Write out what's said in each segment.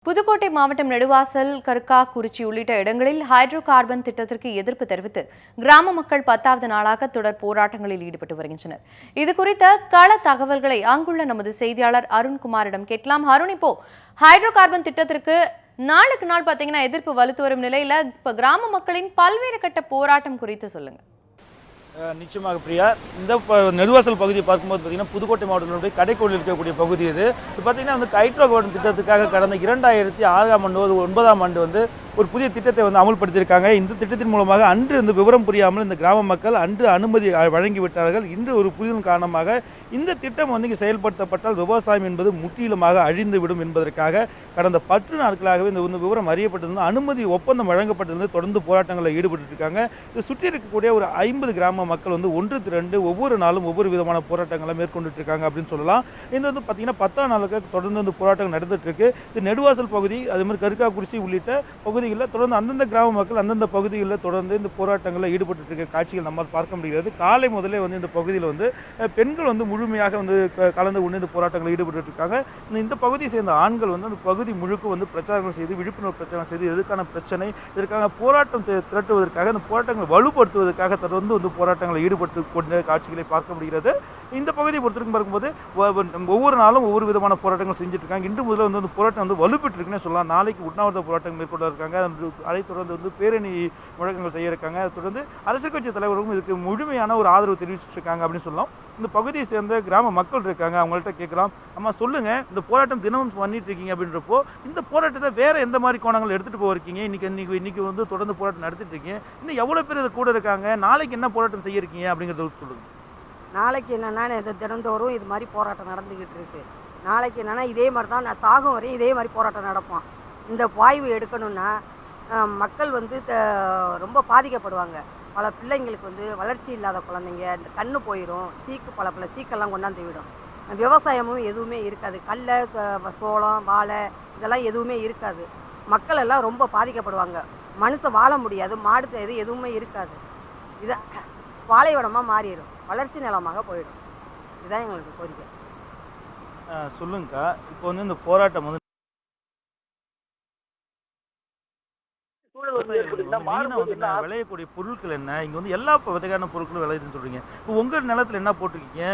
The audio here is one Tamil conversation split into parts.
புதுக்கோட்டை மாவட்டம் நெடுவாசல், கருக்காக்குறிச்சி உள்ளிட்ட இடங்களில் ஹைட்ரோ கார்பன் திட்டத்திற்கு எதிர்ப்பு தெரிவித்து கிராம மக்கள் 10வது நாளாக தொடர் போராட்டங்களில் ஈடுபட்டு வருகின்றனர். இதுகுறித்த கள தகவல்களை அங்குள்ள நமது செய்தியாளர் அருண்குமாரிடம் கேட்கலாம். அருண், இப்போ ஹைட்ரோ கார்பன் திட்டத்திற்கு நாளுக்கு நாள் பார்த்தீங்கன்னா எதிர்ப்பு வலுத்து வரும் நிலையில இப்ப கிராம மக்களின் பல்வேறு கட்ட போராட்டம் குறித்து சொல்லுங்க. நிச்சயமாக பிரியா, இந்த நெடுவாசல் பகுதியை பார்க்கும்போது பார்த்தீங்கன்னா புதுக்கோட்டை மாவட்டத்தினுடைய கடைக்கோடியில் இருக்கக்கூடிய பகுதி இது. பார்த்தீங்கன்னா ஹைட்ரோ கார்பன் திட்டத்துக்காக கடந்த 2006ஆம் ஆண்டு 9ஆம் ஆண்டு ஒரு புதிய திட்டத்தை அமல்படுத்தியிருக்காங்க. இந்த திட்டத்தின் மூலமாக அன்று விவரம் புரியாமல் இந்த கிராம மக்கள் அன்று அனுமதி வழங்கிவிட்டார்கள். இன்று ஒரு புதிய காரணமாக இந்த திட்டம் இங்கே செயல்படுத்தப்பட்டால் விவசாயம் என்பது முற்றிலுமாக அழிந்துவிடும் என்பதற்காக கடந்த 10 நாட்களாகவே இந்த விவரம் அறியப்பட்டிருந்தது. அனுமதி ஒப்பந்தம் வழங்கப்பட்டிருந்து தொடர்ந்து போராட்டங்களில் ஈடுபட்டு இருக்காங்க. இது சுற்றி இருக்கக்கூடிய ஒரு 50 கிராம மக்கள் ஒன்று திரண்டு ஒவ்வொரு நாளும் ஒவ்வொரு விதமான போராட்டங்களை மேற்கொண்டு இருக்காங்க அப்படின்னு சொல்லலாம். இந்த பார்த்தீங்கன்னா 10ஆம் நாளுக்கு தொடர்ந்து போராட்டம் நடந்துட்டு இருக்கு. இது நெடுவாசல் பகுதி, அதே மாதிரி கருக்காக்குறிச்சி உள்ளிட்ட பகுதிகளில் தொடர்ந்து அந்தந்த கிராம மக்கள் அந்தந்த பகுதிகளில் தொடர்ந்து இந்த போராட்டங்களில் ஈடுபட்டு இருக்க காட்சிகள் நம்மால் பார்க்க முடிகிறது. காலை முதலே இந்த பகுதியில் பெண்கள் முழுமையாக கலந்து கொண்டு இந்த போராட்டங்களில் ஈடுபட்டு இருக்காங்க. இந்த பகுதியை சேர்ந்த ஆண்கள் அந்த பகுதி முழுக்க பிரச்சாரங்கள் செய்து விழிப்புணர்வு பிரச்சாரம் செய்து எதுக்கான பிரச்சனை, இதற்காக போராட்டம் திரட்டுவதற்காக இந்த போராட்டங்களை வலுப்படுத்துவதற்காக தொடர்ந்து போராட்டங்களில் ஈடுபட்டு கொண்ட காட்சிகளை பார்க்க முடிகிறது. இந்த பகுதியை பொறுத்திருக்கும் பார்க்கும்போது ஒவ்வொரு நாளும் ஒவ்வொரு விதமான போராட்டங்கள் செஞ்சுட்டு இருக்காங்க. இன்று முதல்ல இந்த போராட்டம் வலுப்பெற்று இருக்குன்னு சொல்லலாம். நாளைக்கு உண்ணாவிரத போராட்டம் மேற்கொள்ள இருக்காங்க. அதை தொடர்ந்து பேரணி முழக்கங்கள் செய்ய இருக்காங்க. அதை தொடர்ந்து அரசியல் கட்சி தலைவர்களும் இதுக்கு முழுமையான ஒரு ஆதரவு தெரிவிச்சுட்டு இருக்காங்க அப்படின்னு சொல்லலாம். இந்த பகுதியை சேர்ந்த கிராம மக்கள் இருக்காங்க, அவங்கள்ட்ட கேட்கலாம். அம்மா சொல்லுங்க, இந்த போராட்டம் தினமும் பண்ணிட்டு இருக்கீங்க அப்படின்றப்போ இந்த போராட்டத்தை வேற எந்த மாதிரி கோணங்கள் எடுத்துட்டு போயிருக்கீங்க? இன்னைக்கு தொடர்ந்து போராட்டம் நடத்திட்டு இருக்கீங்க. இன்னும் எவ்வளவு பேர் இது கூட இருக்காங்க? நாளைக்கு என்ன போராட்டம் செய்ய இருக்கீங்க அப்படிங்கறத சொல்லுங்க. நாளைக்கு என்னன்னா, தினந்தோறும் இது மாதிரி போராட்டம் நடந்துகிட்டு இருக்கு. நாளைக்கு என்னன்னா, இதே மாதிரி தான் நான் சாகும் வரையும் இதே மாதிரி போராட்டம் நடப்போம். இந்த வாய்வு எடுக்கணும்னா மக்கள் ரொம்ப பாதிக்கப்படுவாங்க. பல பிள்ளைங்களுக்கு வளர்ச்சி இல்லாத குழந்தைங்க, இந்த கண்ணு போயிடும், பல சீக்கெல்லாம் கொண்டாந்து விடும். விவசாயமும் எதுவுமே இருக்காது. கடலை, சோளம், வாழை இதெல்லாம் எதுவுமே இருக்காது. மக்கள் எல்லாம் ரொம்ப பாதிக்கப்படுவாங்க. மனுஷன் வாழ முடியாது, மாடு எதுவுமே இருக்காது. இதை பாலைவனமாக மாறிடும், வளர்ச்சி நிலமாக போயிடும். இதுதான் எங்களுக்கு கோரிக்கை. சொல்லுங்கக்கா, இப்போ இந்த போராட்டம் விளையக்கூடிய பொருட்கள் என்ன? இங்க எல்லா வகையான பொருட்களும் விளையுதுன்னு சொல்றீங்க. இப்போ உங்க நிலத்துல என்ன போட்டிருக்கீங்க?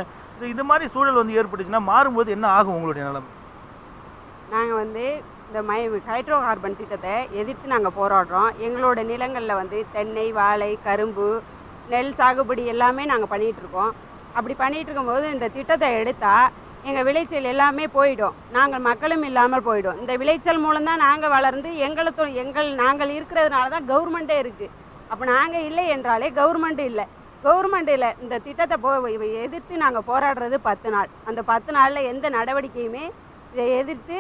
இந்த மாதிரி சூழல் ஏற்பட்டுச்சுன்னா மாறும்போது என்ன ஆகும் உங்களுடைய நிலம்? நாங்கள் இந்த ஹைட்ரோ கார்பன் திட்டத்தை எதிர்த்து நாங்கள் போராடுறோம். எங்களோட நிலங்களில் தென்னை, வாழை, கரும்பு, நெல் சாகுபடி எல்லாமே நாங்கள் பண்ணிகிட்ருக்கோம். அப்படி பண்ணிகிட்டு இருக்கும்போது இந்த திட்டத்தை எடுத்தால் எங்கள் விளைச்சல் எல்லாமே போயிடும். நாங்கள் மக்களும் இல்லாமல் போயிடும். இந்த விளைச்சல் மூலம்தான் நாங்கள் வளர்ந்து நாங்கள் இருக்கிறதுனால தான் கவர்மெண்ட்டே இருக்குது. அப்போ நாங்கள் இல்லை என்றாலே கவர்மெண்ட் இல்லை. இந்த திட்டத்தை எதிர்த்து நாங்கள் போராடுறது 10 நாள். அந்த 10 நாளில் எந்த நடவடிக்கையுமே இதை எதிர்த்து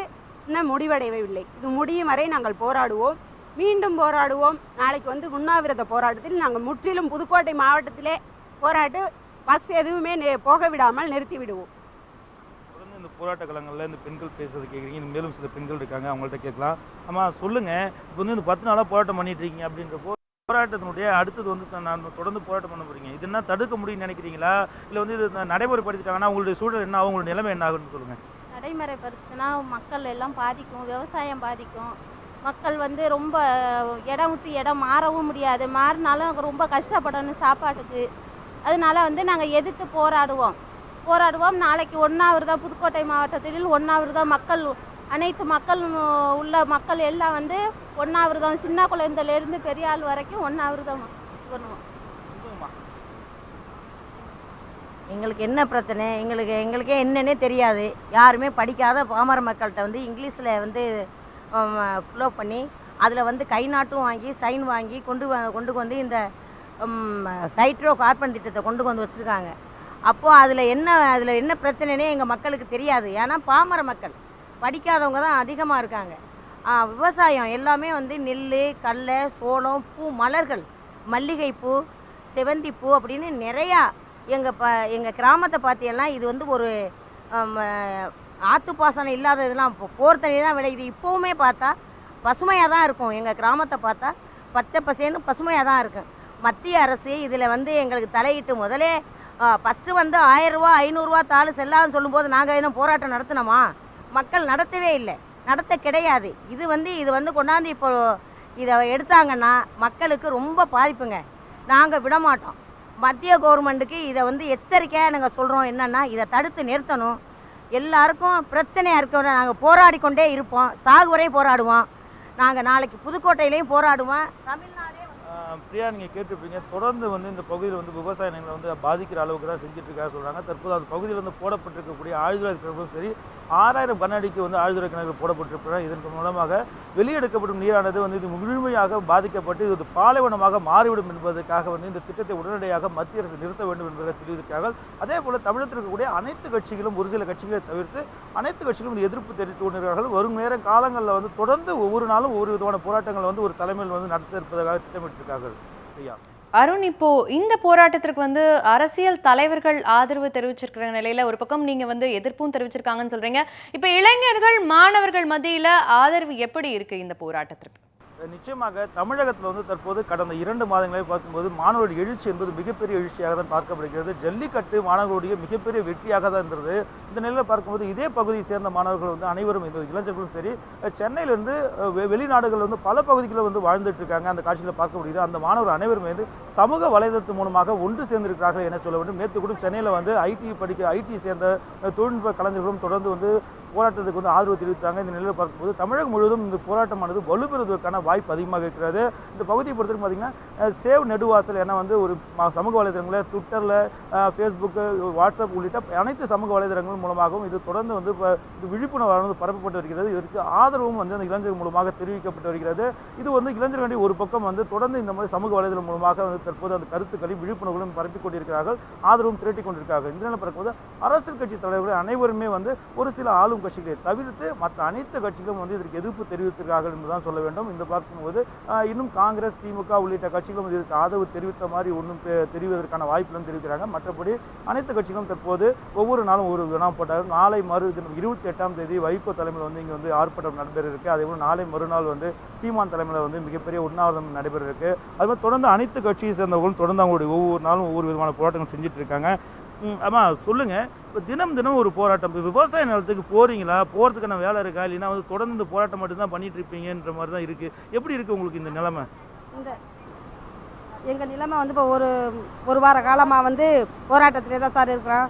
இன்னும் முடிவடையவில்லை. இது முடியும் வரை நாங்கள் போராடுவோம், மீண்டும் போராடுவோம். நாளைக்கு உண்ணாவிரத போராட்டத்தில் நாங்கள் முற்றிலும் புதுக்கோட்டை மாவட்டத்திலே போராட்டு பஸ் எதுவுமே போக விடாமல் நிறுத்தி விடுவோம். இந்த போராட்ட களங்களில் இந்த பெண்கள் பேசுறது கேட்குறீங்க. மேலும் சில பெண்கள் இருக்காங்க, அவங்கள்ட்ட கேட்கலாம். ஆமா சொல்லுங்க, இப்போ இந்த 10 நாளாக போராட்டம் பண்ணிட்டு இருக்கீங்க அப்படின்றப்போ போராட்டத்தினுடைய அடுத்தது நான் தொடர்ந்து போராட்டம் பண்ண போறீங்க. இது என்ன தடுக்க முடியும்னு நினைக்கிறீங்களா? இல்லை இது நடைமுறைப்படுத்திட்டாங்கன்னா உங்களுடைய சூழல் என்ன ஆகும், உங்களுடைய நிலைமை என்ன ஆகுன்னு சொல்லுங்க. நடைமுறைப்படுத்தினா மக்கள் எல்லாம் பாதிக்கும், விவசாயம் பாதிக்கும். மக்கள் ரொம்ப இடம் விட்டு இடம் மாறவும் முடியாது, மாறினாலும் ரொம்ப கஷ்டப்படணும் சாப்பாட்டுக்கு. அதனால நாங்கள் எதிர்த்து போராடுவோம். நாளைக்கு உண்ணாவிரதம், புதுக்கோட்டை மாவட்டத்தில் உண்ணாவிரதம், அனைத்து மக்கள் உள்ள மக்கள் எல்லாம் உண்ணாவிரதம், சின்ன குழந்தையிலேருந்து பெரிய ஆள் வரைக்கும் உண்ணாவிரதம் பண்ணுவோம். எங்களுக்கு என்ன பிரச்சனை, எங்களுக்கே என்னன்னே தெரியாது. யாருமே படிக்காத பாமர மக்கள்கிட்ட இங்கிலீஷில் ஃப்ளோ பண்ணி அதில் கை நாட்டும் வாங்கி சைன் வாங்கி கொண்டு வந்து இந்த ஹைட்ரோ கார்பன் திட்டத்தை கொண்டு வந்து வச்சுருக்காங்க. அப்போது அதில் என்ன பிரச்சனைனே எங்கள் மக்களுக்கு தெரியாது. ஏன்னா பாமர மக்கள் படிக்காதவங்க தான் அதிகமாக இருக்காங்க. விவசாயம் எல்லாமே நெல், கடலை, சோளம், பூ, மலர்கள், மல்லிகைப்பூ, செவந்திப்பூ அப்படின்னு நிறையா எங்கள் கிராமத்தை பார்த்தீங்கன்னா இது ஒரு ஆற்றுப்பாசனம் இல்லாததெல்லாம் போர் தண்ணி தான் விளையுது. இப்போவுமே பார்த்தா பசுமையாக தான் இருக்கும். எங்கள் கிராமத்தை பார்த்தா பச்சை பசேன்னு பசுமையாக தான் இருக்கும். மத்திய அரசு இதில் எங்களுக்கு தலையிட்டு முதலே ஃபஸ்ட்டு 1000 ரூபா 500 ரூபா தாள் செல்லாதுன்னு சொல்லும்போது நாங்கள் என்ன போராட்டம் நடத்தினோமா? மக்கள் நடத்தவே இல்லை. நடத்த கிடையாது. இது வந்து கொண்டாந்து இப்போ இதை எடுத்தாங்கன்னா மக்களுக்கு ரொம்ப பாதிப்புங்க. நாங்கள் விட மாட்டோம். மத்திய கவர்மெண்ட்டுக்கு இதை வந்து எச்சரிக்கையாக நாங்கள் சொல்கிறோம். என்னென்னா இதை தடுத்து நிறுத்தணும். எல்லாருக்கும் பிரச்சனையாக இருக்கிற நாங்கள் போராடி கொண்டே இருப்போம். சாகு வரை போராடுவோம். நாங்கள் நாளைக்கு புதுக்கோட்டையிலையும் போராடுவோம். தமிழ்நாடே பிரியா, நீங்கள் கேட்டிருப்பீங்க, தொடர்ந்து வந்து இந்த பகுதியில் வந்து விவசாய நிலங்களை வந்து பாதிக்கிற அளவுக்கு தான் செஞ்சுட்டு இருக்கா சொல்கிறாங்க. தற்போது அந்த பகுதியில் வந்து போடப்பட்டிருக்கக்கூடிய ஆழ்துளை கிணறுகளும் சரி 6000 கன அடிக்கு வந்து ஆழ்துளை கிணறுகள் போடப்பட்டிருக்கின்றன. இதன் மூலமாக வெளியெடுக்கப்படும் நீரானது வந்து இது முழுமையாக பாதிக்கப்பட்டு இது பாலைவனமாக மாறிவிடும் என்பதற்காக வந்து இந்த திட்டத்தை உடனடியாக மத்திய அரசு நிறுத்த வேண்டும் என்பதை தெரிவித்திருக்கிறார்கள். அதே போல தமிழகத்தில் இருக்கக்கூடிய அனைத்து கட்சிகளும், ஒரு சில கட்சிகளை தவிர்த்து அனைத்து கட்சிகளும் எதிர்ப்பு தெரிவித்து கொண்டிருக்கிறார்கள். வரும் நேர காலங்களில் வந்து தொடர்ந்து ஒவ்வொரு நாளும் ஒவ்வொரு விதமான போராட்டங்கள் வந்து ஒரு தலைமையில் வந்து நடத்த இருப்பதாக திட்டமிட்டிருக்கிறார்கள். அருண், இப்போ இந்த போராட்டத்திற்கு வந்து அரசியல் தலைவர்கள் ஆதரவு தெரிவிச்சிருக்கிற நிலையில ஒரு பக்கம் நீங்க வந்து எதிர்ப்பும் தெரிவிச்சிருக்காங்கன்னு சொல்றீங்க. இப்ப இளைஞர்கள், மாணவர்கள் மத்தியில ஆதரவு எப்படி இருக்கு இந்த போராட்டத்திற்கு? நிச்சயமாக தமிழகத்தில் வந்து தற்போது கடந்த 2 மாதங்களை பார்க்கும்போது மாணவர்களுடைய எழுச்சி என்பது மிகப்பெரிய எழுச்சியாக தான் பார்க்கப்படுகிறது. ஜல்லிக்கட்டு மாணவர்களுடைய மிகப்பெரிய வெற்றியாக தான் இருந்தது. இந்த நிலையில் பார்க்கும்போது இதே பகுதியை சேர்ந்த மாணவர்கள் வந்து அனைவரும், இந்த இளைஞர்களும் சரி, சென்னையிலிருந்து வெளிநாடுகள் வந்து பல பகுதிகளில் வந்து வாழ்ந்துட்டு இருக்காங்க. அந்த காட்சியில் பார்க்க முடியுது. அந்த மாணவர்கள் அனைவரும் வந்து சமூக வலைதளத்தின் மூலமாக ஒன்று சேர்ந்திருக்கிறார்கள் என சொல்ல வேண்டும். நேற்று கூட சென்னையில் வந்து ஐடி சேர்ந்த தொழில்நுட்ப கலைஞர்களும் தொடர்ந்து வந்து போராட்டத்துக்கு வந்து ஆதரவு தெரிவித்தாங்க. இந்த நிலையில் பார்க்கும்போது தமிழகம் முழுவதும் இந்த போராட்டமானது வலுப்பெறுவதற்கான வாய்ப்பு அதிகமாக இருக்கிறது. இந்த பகுதியை பொறுத்தவரைக்கும் பார்த்தீங்கன்னா சேவ் நெடுவாசல் என வந்து ஒரு சமூக வலைதளங்களில், ட்விட்டரில், ஃபேஸ்புக்கு, வாட்ஸ்அப் உள்ளிட்ட அனைத்து சமூக வலைதளங்கள் மூலமாகவும் இது தொடர்ந்து வந்து இது விழிப்புணர்வு பரப்பப்பட்டு வருகிறது. இதற்கு ஆதரவும் வந்து அந்த இளைஞர்கள் மூலமாக தெரிவிக்கப்பட்டு வருகிறது. இது வந்து இளைஞர்களுடைய ஒரு பக்கம் வந்து தொடர்ந்து இந்த மாதிரி சமூக வலைதளம் மூலமாக வந்து தற்போது அந்த கருத்துக்களை விழிப்புணர்வுகளும் பரப்பிக் கொண்டிருக்கிறார்கள், ஆதரவும் திரட்டிக் கொண்டிருக்கிறார்கள். இந்த நிலையில் பார்க்கும்போது அரசியல் கட்சி தலைவர்கள் அனைவருமே வந்து ஒரு சில ஆளும் கட்சிகளை தவிர்த்து மற்ற அனைத்து கட்சிகளும் வந்து இதற்கு எதிர்ப்பு தெரிவித்திருக்கிறார்கள் என்றுதான் சொல்ல வேண்டும். இந்த பார்க்கும்போது இன்னும் காங்கிரஸ், திமுக உள்ளிட்ட கட்சிகளும் இதற்கு ஆதரவு தெரிவித்த மாதிரி ஒன்றும் தெரிவதற்கான வாய்ப்புகளும் தெரிவிக்கிறாங்க. மற்றபடி அனைத்து கட்சிகளும் தற்போது ஒவ்வொரு நாளும் ஒரு வினா போட்டார்கள். நாளை மறுதினம் 28ஆம் தேதி வைகோ தலைமையில் வந்து இங்கே வந்து ஆர்ப்பாட்டம் நடைபெற இருக்கு. அதேபோல் நாளை மறுநாள் வந்து சீமான் தலைமையில் வந்து மிகப்பெரிய உண்ணாவிரதம் நடைபெற இருக்கு. அதுமாதிரி தொடர்ந்து அனைத்து கட்சியை சேர்ந்தவர்களும் தொடர்ந்து அவங்களுடைய ஒவ்வொரு நாளும் ஒவ்வொரு விதமான போராட்டங்கள் செஞ்சுட்டு இருக்காங்க. ஆமாம், சொல்லுங்க, இப்போ தினம் ஒரு போராட்டம், இப்போ விவசாய நிலத்துக்கு போறீங்களா, போகிறதுக்கான வேலை இருக்கா, இல்லைன்னா வந்து தொடர்ந்து இந்த போராட்டம் மட்டும்தான் பண்ணிட்டு இருப்பீங்கன்ற மாதிரி தான் இருக்கு. எப்படி இருக்கு உங்களுக்கு இந்த நிலைமை? இந்த எங்கள் நிலைமை வந்து இப்போ ஒரு வார காலமாக வந்து போராட்டத்திலே தான் சார் இருக்கிறோம்.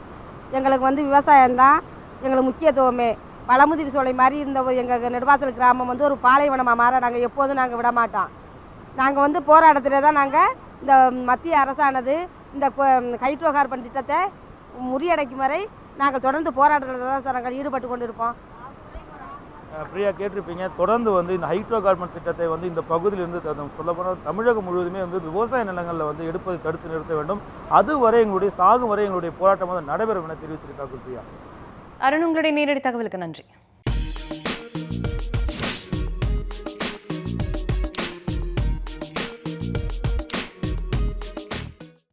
எங்களுக்கு வந்து விவசாயம்தான் எங்களுக்கு முக்கியத்துவமே. பழமுதிர் சோலை மாதிரி இந்த எங்கள் நெடுவாசல் கிராமம் வந்து ஒரு பாலைவனமாக மாற நாங்கள் எப்போதும் நாங்கள் விட மாட்டோம். நாங்கள் வந்து போராட்டத்திலே தான் நாங்கள் இந்த மத்திய அரசானது இந்த ஹைட்ரோ கார்பன் திட்டத்தை முறியடைக்கும் வரை நாங்கள் தொடர்ந்து போராட்டத்தில் தான் சார் நாங்கள் ஈடுபட்டு கொண்டு இருப்போம். பிரியா, கேட்டிருப்பீங்க, தொடர்ந்து வந்து இந்த ஹைட்ரோ கார்பன் திட்டத்தை வந்து இந்த பகுதியிலிருந்து சொல்லப்போனால் தமிழகம் முழுவதுமே வந்து விவசாய நிலங்களில் வந்து எடுப்பதை தடுத்து நிறுத்த வேண்டும். அதுவரை எங்களுடைய சாகும் வரை எங்களுடைய போராட்டம் வந்து நடைபெறும் என தெரிவித்திருக்காங்க. பிரியா, அருண், உங்களுடைய நேரடி தகவலுக்கு நன்றி.